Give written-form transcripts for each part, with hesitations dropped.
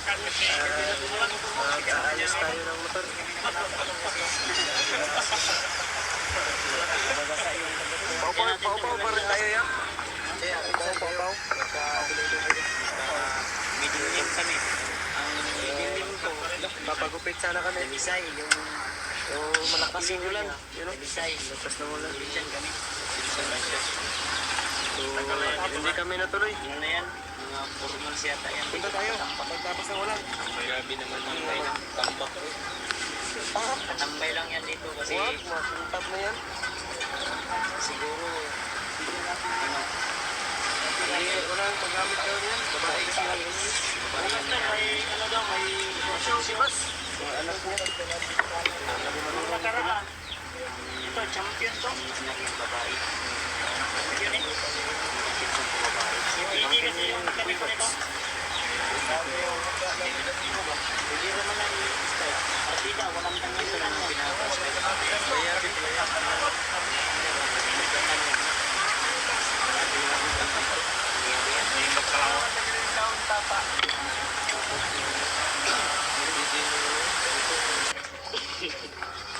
Mag-aayos tayo ng motor. Pau-pau pa rin tayo yan. Pau-pau. Medium kami. Ang medium ko, Papagupit sana kami. Dalisay, yung Malakas yung ulan. Dalisay. Lakas ng ulan. Dalisay kami. So, hindi kami natuloy. Ano na yan? Mga formal siyata yan. Punta tayo. Pagtapos ng ulan. Grabe naman yung kayo ng tambak. Katambay lang yan dito kasi What? Mapuntab na yan. siguro Walang paggamit daw yan. Babae kasi lang yun. may Si Bas. Mga anak niya. nakaraan. Ito, champion to. Naging babae. Yun eh. Hindi kasi yung ganito nito. Hindi naman ang style. Partida, walang tanong sa lang pinapas.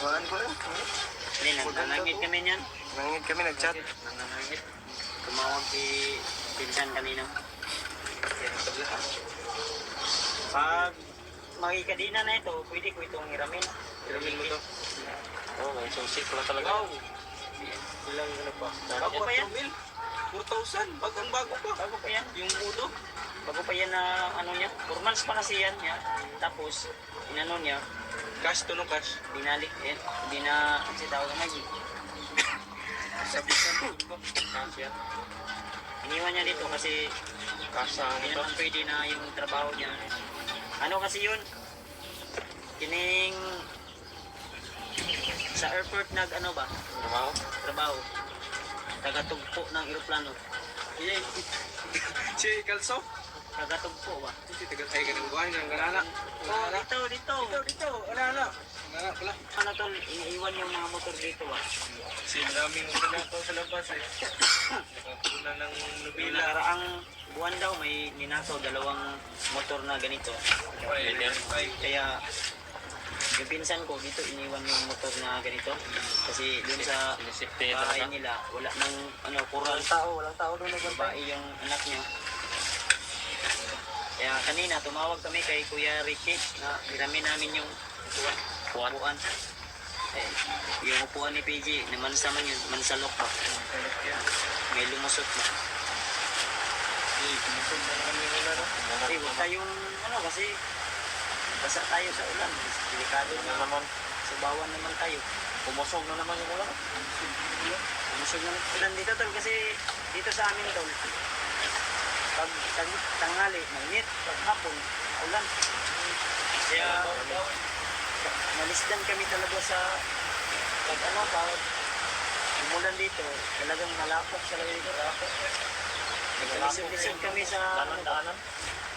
Kuhaan ko rin. Hindi, nanangit kami niyan. Nangit kami, nag-chat. Nanangit. Tumawag si Pinsan kanina. Pag makikadina na ito, pwede ko itong hiramin. Hiramin mo to? Oo, may susik pala talaga. Wow! Ilang ano pa? Bago pa yan? 4,000. Bagong-bago pa. Bago pa yan? Yung udo. Bago pa yan na ano niya. 4 months pa kasi yan niya. Tapos, inano niya, Cash to no cash. binalik. Hindi na, kasi tawag na lagi. Sabi ka po. Cash yan. Iniwan niya dito kasi Cash sa hindi ano to? naman pwede na yung trabaho niya. Ano kasi yun? Kining sa airport ano ba? Trabaho? Trabaho. Tagatugpo ng eroplano. Si Kalso? Tagatugpo ba? Si tagal ay ganang buhay ng ganana. Oh, dito. Dito, ala. Ganana pala. Ano tol, iniiwan yung mga motor dito ba? Si daming ulo sa labas eh. Nakapuna ng Yung nubila. nakaraang buwan daw may ninakaw 2 motor na ganito. Kaya yung pinsan ko dito iniwan yung motor na ganito. Kasi dun sa bahay nila wala nang kural. Walang tao doon Babae yung anak niya. Kaya kanina tumawag kami kay Kuya Ricky na hiramin namin yung upuan. Yung upuan ni PG, naman sa man yun, mansalok pa. May lumusot na. Kasi huwag tayong kasi basa tayo sa ulan. Delikado naman. Subawan naman tayo. Pumusog na naman yung ulan. Lumusog na ulan dito tol kasi dito sa amin tol. Pag tanghali, mainit. Pag hapon, ulan. Kaya malisdan kami talaga sa pag umulan dito. Talagang malapok talaga dito. Nagkalisod-lisod kami sa daanan.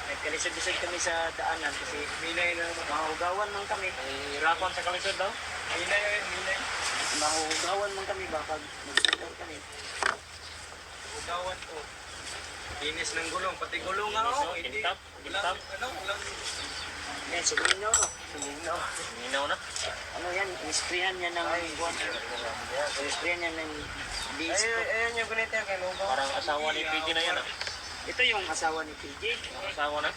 Nagkalisod-lisod kami sa daanan kasi Minay na mahugawan man kami. hirapan sa kalisod daw. Minay. Mahugawan man kami ba pag nagsunod kami. Ugawan ko. Inis ng gulong, pati gulong nga ako. Intap. Ulang. Yan, suminaw no. Minaw na. Ano yan, inisprayan yan ng buwan. Inisprayan yan ng bees. Ayun yung ganito yung kinuha. Parang asawa ni PG na yan ah. Ito yung asawa ni PJ. Asawa na?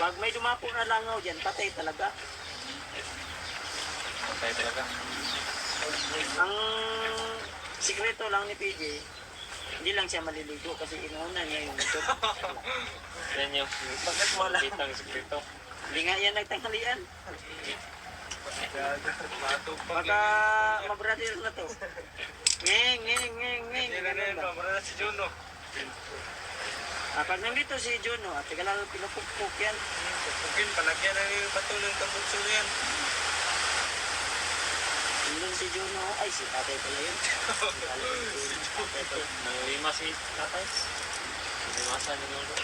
Pag may dumapo na langaw dyan, patay talaga. Patay talaga. Ang sikreto lang ni PJ, hindi lang siya maliligo kasi inuuna niya yung motor. Yan yung Bakit wala? kitang sekreto. Hindi nga yan nagtanghalian. Matupag Baka mabrother na to. Ngeng. Hindi na yun, pamara si Juno. Pag nandito si Juno, at teka lang pinupukpuk yan. Pagin, palagyan na yung bato ng kabutso yan. Nandun si Juno, ay si tatay pala yun. Nanglima si tatay. Nanglimasan yung ulo.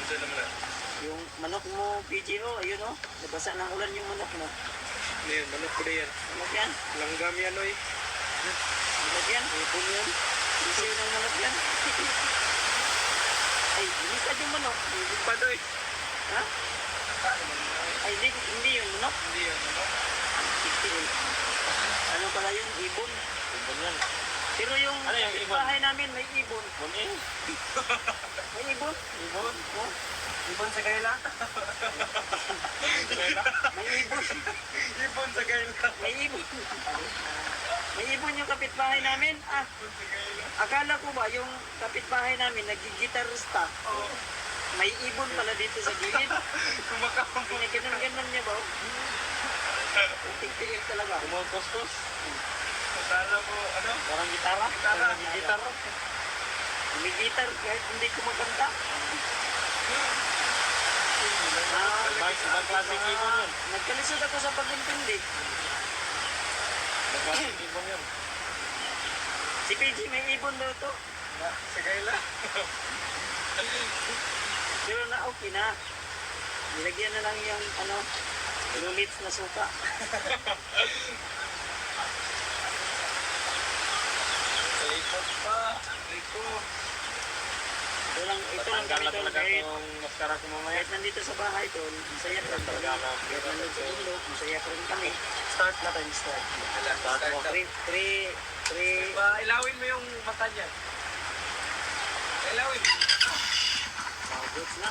Ito naman na. Yung manok mo, PGO, ayun o. Nabasa ng ulan yung manok mo. Ano yun, manok ko na yan. Manok yan. Langgam yan, oy. Manok yan. Ipon yan. Isiw ng manok yan. Ay, lumipad yung manok. Ipad, oy. Ha? Ay, hindi yung manok. Hindi yun, ano? Ano pala yun? Ibon. Ibon yan. Pero yung Ano yung ibon? bahay namin may ibon. Ibon eh. May ibon? Ibon? Oh, Ibon sa gaila? may ibon. Ibon sa gaila. May ibon. May ibon yung kapitbahay namin. Ah, Ibon sa gaila. akala ko ba yung kapitbahay namin nagigitarista? Oo. May ibon pala dito sa gilid. Kumakapang. Pinaganan niya ba? Tingtingin talaga. Kumukuskus. Akala ko, ano? Parang gitara. Gitara. Gitara. May gitar kahit hindi kumakanta. Ah, Ibang klaseng ibon yun. nagkalisod ako sa pag-intindi. Ibang klaseng ibon yun. Si PG may ibon daw to. Sa gaila? Pero na okay na. Nilagyan na lang yung ano, lunits na suka. Ikot pa. Riko. Ito lang Tatanggal kami na doon talaga kahit, itong maskara ko mamaya. kahit nandito sa bahay doon, masaya pa rin kami. Kahit nandito sa ulo, masaya pa rin kami. Start na tayo, start. Start mo. Three, Ilawin mo yung mata niya. Ilawin. goods na.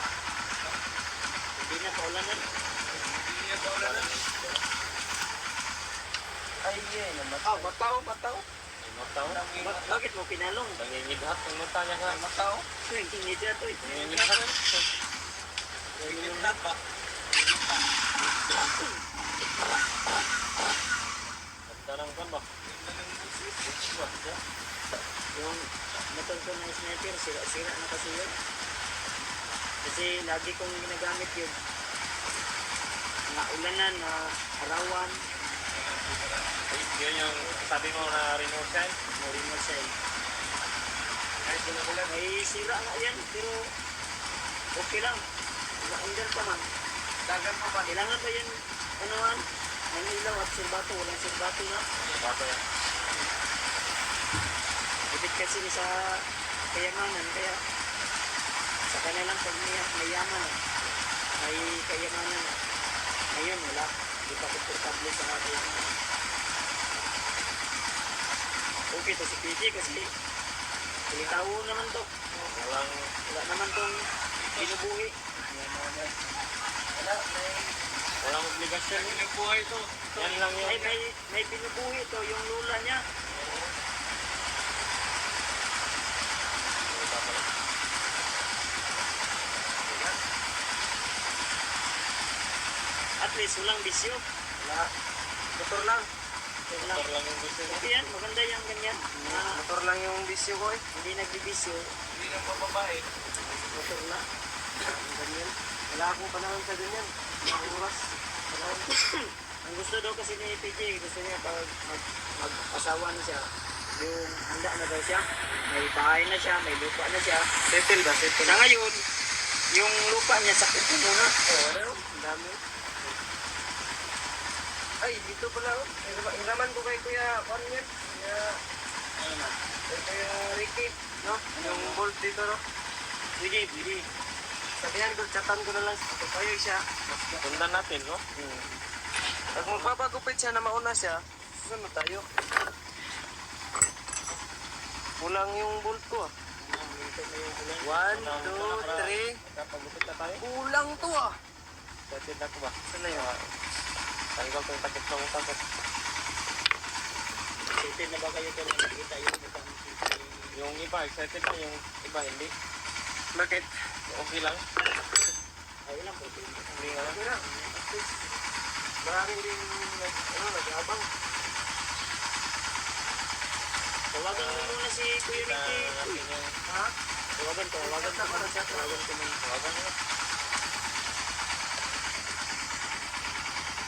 Hindi na paulanan. Hindi niya paulanan. Ay, yan naman. Ah, mataw. Mataw. Bakit mo pinalong? Nangingidhat ang mata niya ka. Mataw. Hindi niya to. Nangingidhat. Nangingidhat ba? Ganda ng kan ba? Yung motor ko na sniper, sira na kasi yun. Kasi lagi kong ginagamit yun. Mga ulanan, na arawan, Yun yung sabi mo na remote yan. remote sign. May sira nga yan, pero okay lang. Under pa man. Dagan mo ba? Kailangan pa yan, anuhan, ng ilaw at silbato. Walang silbato na. Bato yan. Ibig kasi sa kayamanan, kaya sa kanilang pag mayaman, may kayamanan. Ngayon, wala. Hindi pa komportable sa kayamanan. Okay to si PG kasi pilitawo naman to. Wala naman tong binubuhi. Walang obligasyon. Yung buhay to. Yan lang yun. May binubuhi to, yung lula niya. At least walang bisyo. Wala. Motor lang. Yun lang. Motor lang yung gusto mo. Okay yan, maganda yung ganyan. Motor lang yung bisyo ko eh. Hindi nagbibisyo, Hindi lang pababae. motor na. Ganyan. Wala akong panahon sa ganyan. Mga oras. Ang gusto daw kasi ni PJ, gusto niya pag mag-asawa na siya, yung handa na daw siya, may bahay na siya, may lupa na siya. Settle ba? Settle. Sa ngayon, yung lupa niya sa kuko muna. Ano? Ang dami. Ay, dito pala oh. Hiraman ko kay Kuya Juan yan. Kuya Ricky, no? Yung bolt dito, no? Pwede. Sabihan ko, chatan ko na lang. Kayo siya. Sundan natin, no? Pag magpapagupit siya na mauna siya, sunod tayo. Kulang yung bolt ko ah. 1, 2, 3. Kapagupit na tayo. Kulang to ah. Setid na ko ba? Saan na yun? Tanggal ko yung takip sa utang ko. Excited na ba kayo kung nakikita yung mukhang Yung iba, excited na. Yung iba, hindi. Bakit? Okay lang. ay lang po. Hindi nga lang. Okay na. At least, maraming din nag-abang. Tawagan mo muna si Kuya Kita Ricky. natin yung... Ha? Tawagan ko muna. Tawagan ko muna. Tawagan mo.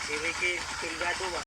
Si Ricky Pilgado ba?